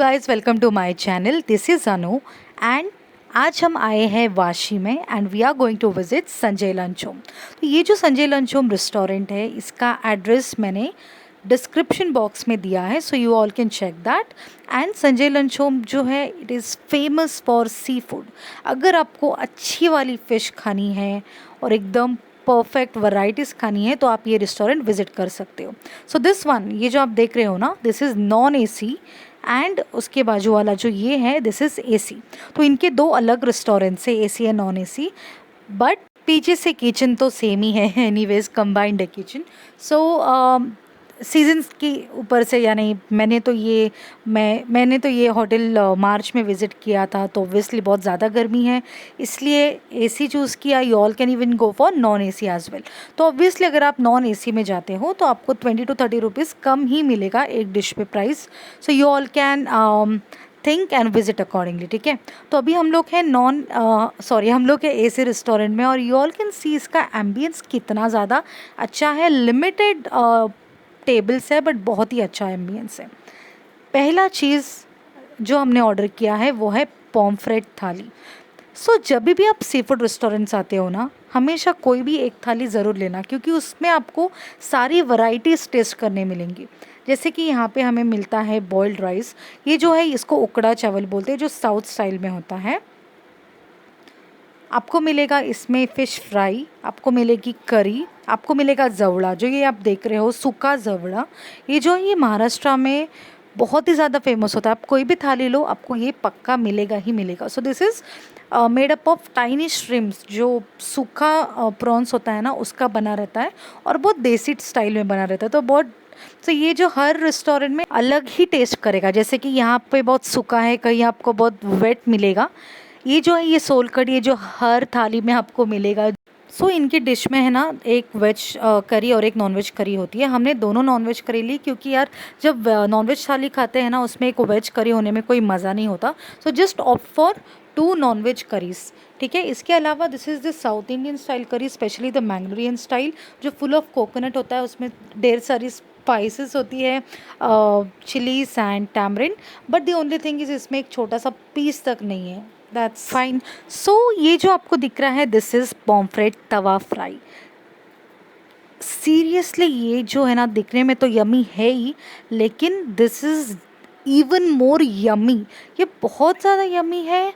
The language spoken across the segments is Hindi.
Guys, welcome to my channel. This is Anu and आज हम आए हैं वाशी में and we are going to visit Sanjay lunch home. तो ये जो संजय लंच होम रेस्टोरेंट है, इसका एड्रेस मैंने डिस्क्रिप्शन बॉक्स में दिया है, so you all can check that. And Sanjay lunch home जो है, it is famous for sea food. अगर आपको अच्छी वाली फ़िश खानी है और एकदम परफेक्ट वैरायटीज़ खानी है तो आप ये रेस्टोरेंट विज़िट कर सकते हो। सो दिस वन, ये जो आप देख रहे हो ना, this is non AC and उसके बाजू वाला जो ये है, दिस इज़ एसी। तो इनके दो अलग रेस्टोरेंट्स है, AC and non AC, but पीछे से किचन तो सेम ही है। एनीवेज कंबाइंड है किचन। सो सीजन्स के ऊपर से, यानी मैंने तो ये होटल मार्च में विज़िट किया था, तो ऑब्वियसली बहुत ज़्यादा गर्मी है, इसलिए एसी चूज़ किया। You all can even go for non AC as well. तो ऑब्वियसली अगर आप नॉन एसी में जाते हो तो आपको 20 to 30 रुपीज़ कम ही मिलेगा एक डिश पे price. So you all can think and visit accordingly, ठीक है। तो अभी हम लोग हैं हम लोग हैं एसी रेस्टोरेंट में, और यू ऑल कैन सी इसका एम्बियंस कितना ज़्यादा अच्छा है। लिमिटेड टेबल्स है बट बहुत ही अच्छा एम्बियंस है। पहला चीज़ जो हमने ऑर्डर किया है वो है पॉम्फ्रेट थाली। सो जब भी आप सी फूड रेस्टोरेंट्स आते हो ना, हमेशा कोई भी एक थाली ज़रूर लेना, क्योंकि उसमें आपको सारी वैरायटीज़ टेस्ट करने मिलेंगी। जैसे कि यहाँ पे हमें मिलता है बॉइल्ड राइस, ये जो है इसको उकड़ा चावल बोलते हैं, जो साउथ स्टाइल में होता है। आपको मिलेगा इसमें फ़िश फ्राई, आपको मिलेगी करी, आपको मिलेगा जवड़ा, जो ये आप देख रहे हो सूखा जवड़ा। ये जो है ये महाराष्ट्र में बहुत ही ज़्यादा फेमस होता है। आप कोई भी थाली लो, आपको ये पक्का मिलेगा ही मिलेगा। So this is made up of tiny shrimps, जो सूखा प्रॉन्स होता है ना, उसका बना रहता है और बहुत देसी स्टाइल में बना रहता है। तो ये जो हर रेस्टोरेंट में अलग ही टेस्ट करेगा। जैसे कि यहाँ पे बहुत सूखा है, कहीं आपको बहुत वेट मिलेगा। ये जो है ये सोल कढ़ी है, जो हर थाली में आपको मिलेगा। सो इनकी डिश में है ना, एक वेज करी और एक नॉनवेज करी होती है। हमने दोनों नॉनवेज करी ली, क्योंकि यार जब नॉनवेज थाली खाते हैं ना, उसमें एक वेज करी होने में कोई मज़ा नहीं होता। So just opt for 2 non veg curries, ठीक है। इसके अलावा this is the south Indian style curry, specially the Mangalorean style, जो फुल ऑफ कोकोनट होता है। उसमें ढेर सारी स्पाइसेस होती है, chillies and tamarind, but the only thing is इसमें एक छोटा सा पीस तक नहीं है। That's fine. सो ये जो आपको दिख रहा है, this is pomfret Tawa fry. Seriously ये जो है ना, दिखने में तो यमी है ही, लेकिन this is even more yummy. ये बहुत ज़्यादा यमी है,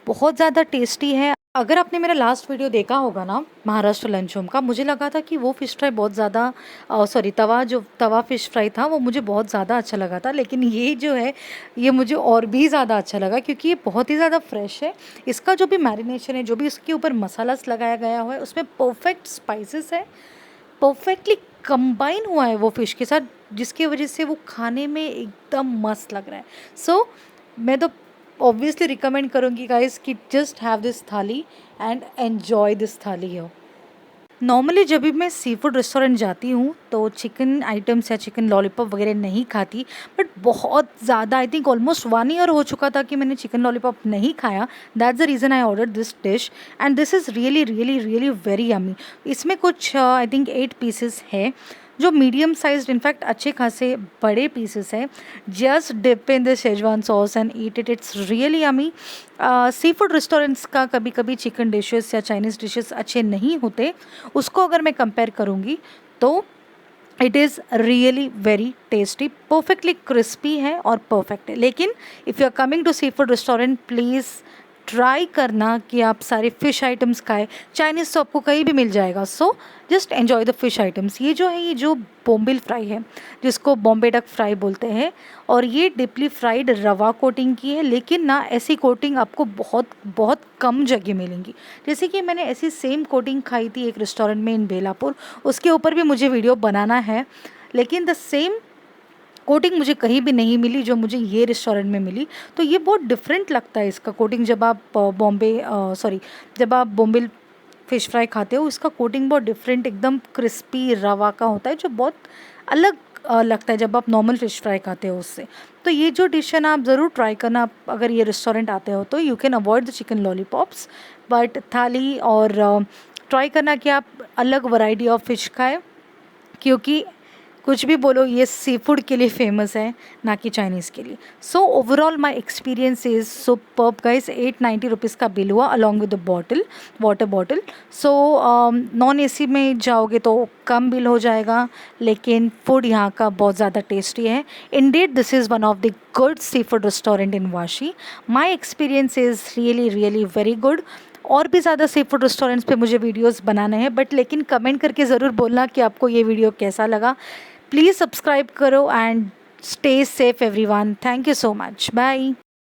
बहुत ज़्यादा टेस्टी है। अगर आपने मेरा लास्ट वीडियो देखा होगा ना, महाराष्ट्र लंच होम का, मुझे लगा था कि वो फ़िश फ्राई बहुत ज़्यादा तवा फ़िश फ्राई था, वो मुझे बहुत ज़्यादा अच्छा लगा था। लेकिन ये जो है, ये मुझे और भी ज़्यादा अच्छा लगा, क्योंकि ये बहुत ही ज़्यादा फ्रेश है। इसका जो भी मैरिनेशन है, जो भी इसके ऊपर मसाला लगाया गया हुआ है, उसमें परफेक्ट स्पाइसेस है, परफेक्टली कंबाइन हुआ है वो फ़िश के साथ, जिसकी वजह से वो खाने में एकदम मस्त लग रहा है। सो मैं तो ऑब्वियसली रिकमेंड करूँगी गाइस कि जस्ट हैव दिस थाली एंड एन्जॉय दिस थाली हो। नॉर्मली जब भी मैं सी फूड रेस्टोरेंट जाती हूँ तो चिकन आइटम्स या चिकन लॉलीपॉप वगैरह नहीं खाती, बट बहुत ज़्यादा, आई थिंक ऑलमोस्ट 1 ईयर हो चुका था कि मैंने चिकन लॉलीपॉप नहीं खाया। That's the reason I order this dish and this is really really really very yummy. इसमें कुछ आई थिंक 8 पीसेस है, जो मीडियम साइज्ड, इनफैक्ट अच्छे खासे बड़े पीसेस है। Just dip in the Schezwan sauce and eat it, it's really yummy. Sea food restaurants का कभी कभी चिकन डिशेस या चाइनीज़ डिशेस अच्छे नहीं होते, उसको अगर मैं कंपेयर करूँगी तो it is really very tasty, perfectly crispy है और परफेक्ट है। लेकिन if you are coming to sea food restaurant, please try करना कि आप सारे फ़िश आइटम्स खाएं। चाइनीज़ तो आपको कहीं भी मिल जाएगा, so just enjoy the fish items. ये जो है, ये जो बोम्बिल फ्राई है, जिसको बॉम्बे डक फ्राई बोलते हैं, और ये डीपली फ्राइड रवा कोटिंग की है। लेकिन ना, ऐसी कोटिंग आपको बहुत बहुत कम जगह मिलेंगी। जैसे कि मैंने ऐसी सेम कोटिंग खाई थी एक रेस्टोरेंट में इन बेलापुर, उसके ऊपर भी मुझे वीडियो बनाना है, लेकिन द सेम कोटिंग मुझे कहीं भी नहीं मिली जो मुझे ये रेस्टोरेंट में मिली। तो ये बहुत डिफरेंट लगता है इसका कोटिंग। जब आप जब आप बॉम्बे फ़िश फ्राई खाते हो, इसका कोटिंग बहुत डिफरेंट, एकदम क्रिस्पी रवा का होता है, जो बहुत अलग लगता है जब आप नॉर्मल फ़िश फ्राई खाते हो उससे। तो ये जो डिश है ना, आप ज़रूर ट्राई करना। आप अगर ये रेस्टोरेंट आते हो तो you can avoid the chicken lollipops, but थाली और ट्राई करना कि आप अलग वैरायटी ऑफ फ़िश खाएँ, क्योंकि कुछ भी बोलो, ये सी फूड के लिए फेमस है, ना कि चाइनीज़ के लिए। So overall my experience is superb guys. 890 rupees का बिल हुआ along with the bottle, water bottle. So non AC में जाओगे तो कम बिल हो जाएगा, लेकिन फूड यहाँ का बहुत ज़्यादा टेस्टी है। Indeed this is one of the good sea food restaurant in Vashi. My experience is really really very good. और भी ज़्यादा सी फूड रेस्टोरेंट्स पे मुझे वीडियोस बनाने हैं, बट लेकिन कमेंट करके ज़रूर बोलना कि आपको ये वीडियो कैसा लगा। प्लीज़ सब्सक्राइब करो and stay safe everyone. Thank you so much, bye.